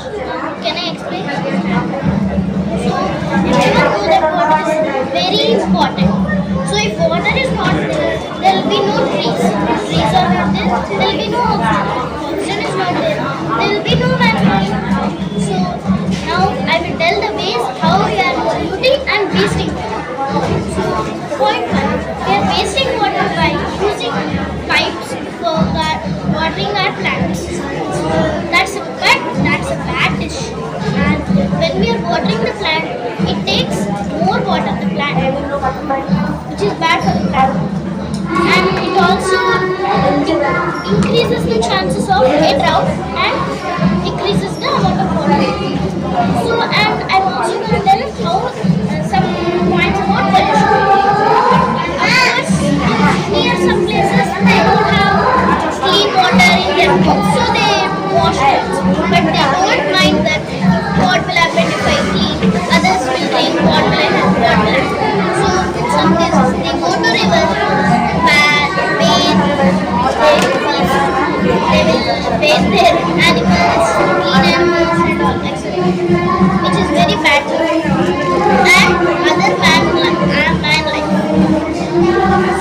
Can I explain? So, everyone know that water is very important. So, if water is not there, there will be no trees. Trees are not there, there will be no oxygen. Oxygen is not there, there will be no mankind. So, now I will tell the ways how we are polluting and wasting water. So, point one, we are wasting water by using pipes for watering our plants. That's a bad decision. And when we are watering the plant, it takes more water the plant, which is bad for the plant. And it also increases the chances of a drought and decreases the amount of water. So, and I'm also going to tell how some points about pollution. Of course, near some places they don't have clean water in their homes, so they wash it. But they don't mind that what will happen if I clean, others will drink what will I have, what will I have. So in some cases they go to river, bathe, they will bathe their animals, clean animals and all that, which is very bad. And other man life.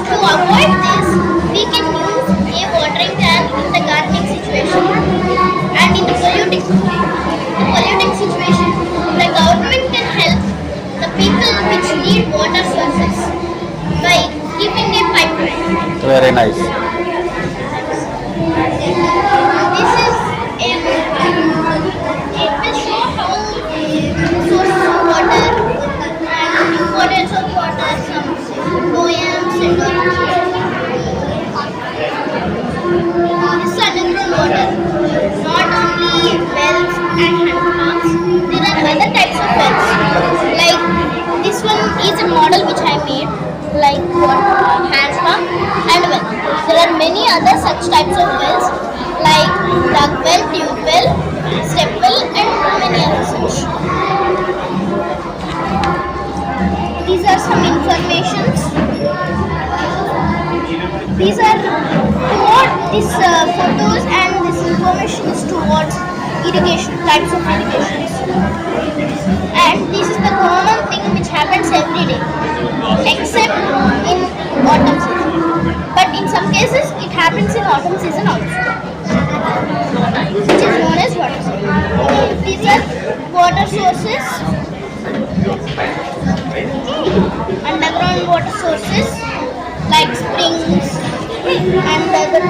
To avoid this, we can use a watering can in the gardening situation and in the polluting situation. The government can help the people which need water sources by keeping a pipeline. Very nice. This is it will show how sources of water and importance of water, some poems and all. This is underground water. Not only wells and hand pumps, there are other types of wells. Like this one is a model which I made, like hand pump and well. There are many other such types of wells, like duck well, tube well, step well, and many other such. These are some informations. These are what these photos and this information is towards irrigation, types of irrigations. And this is the common thing which happens every day, except in autumn season. But in some cases, it happens in autumn season also, which is known as water sources. These are water sources, underground water sources like springs and the other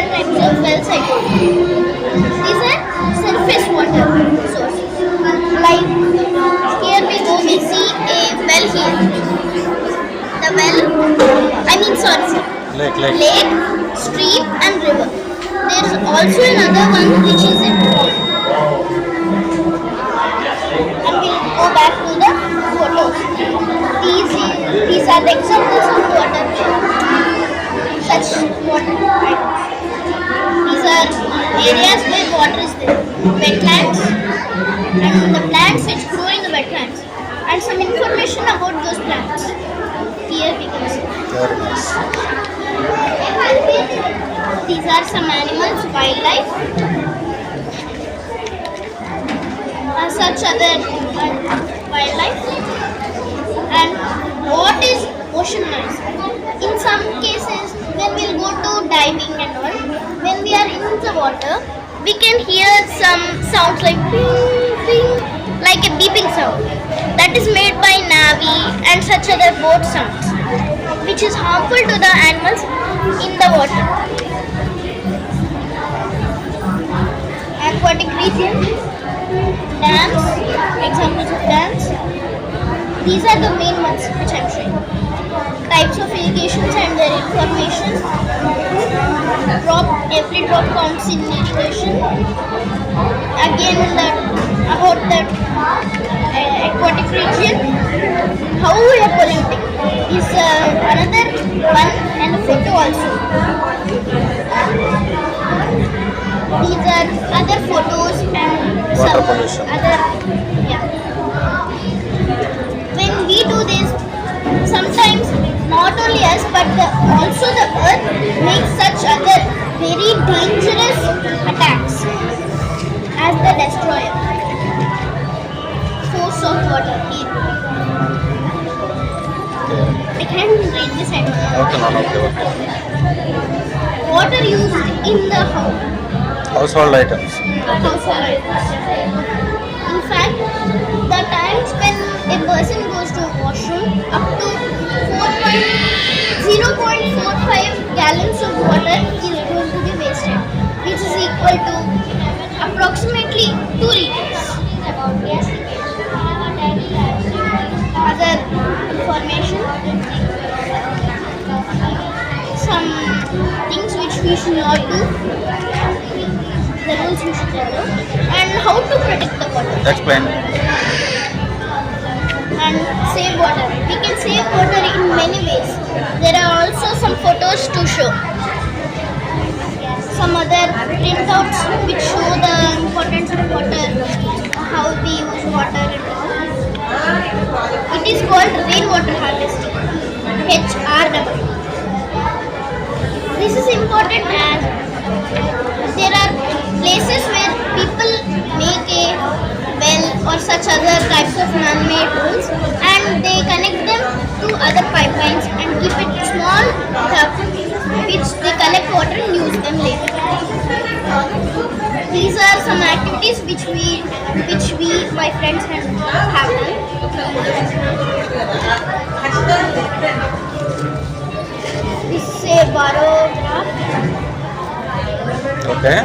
types of wells I told you. These are surface water sources. Like here we see a well here. The well, lake, stream and river. There is also another one which is in pond. And we'll go back to the photos. These are the examples of water. Such water items. These are areas where water is there. Wetlands and the plants which grow in the wetlands. And some information about those plants. Here we can see. Very nice. These are some animals, wildlife. Such other wildlife. And what is ocean noise? In some cases, when we'll go to diving and all, when we are in the water, we can hear some sounds like ping, ping, like a beeping sound. That is made by Navi and such other boat sounds, which is harmful to the animals in the water. Aquatic region, dams, examples of dams. These are the main ones which I am showing. Types of irrigations and their information. Every drop counts in irrigation. Again, about the aquatic region, how we are polluting is another one and a photo also. These are other photos and Water some pollution. other, yeah. When we do this, sometimes not only us but also the earth makes such other very dangerous attacks. As the చెప్తున్నాను. Okay okay. Water used in the house. House hold items. Household items. In fact, the times when a person goes to a washroom, up to 0.45 gallons of water is going to be wasted, which is equal to approximately 2 liters. Other information, some things which we should not do, the rules we should follow, and how to protect the water explain. and save water. We can save water in many ways. There are also some photos to show. Some other printouts which show the importance of water, how we use water and all. It is called rainwater harvesting, HRW. This is important as there are places where people make a well or such other types of man-made holes, and they connect them to other pipelines and keep it small tub which they collect water and use them later. These are some activities which we my friends have done. This is a barograph. Okay.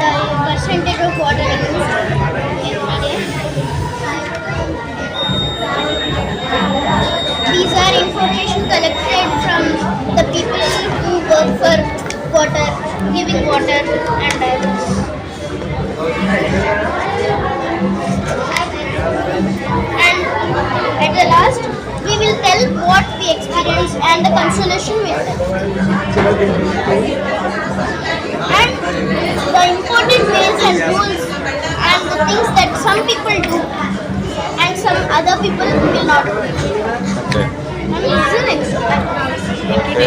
The percentage of water used every day. These are information collected from the people who work for water, giving water and others. And at the last, we will tell what we experienced and the consolation we felt. And the important ways and rules and the things that some people do and some other people will not do. Okay. And this is an example. Okay.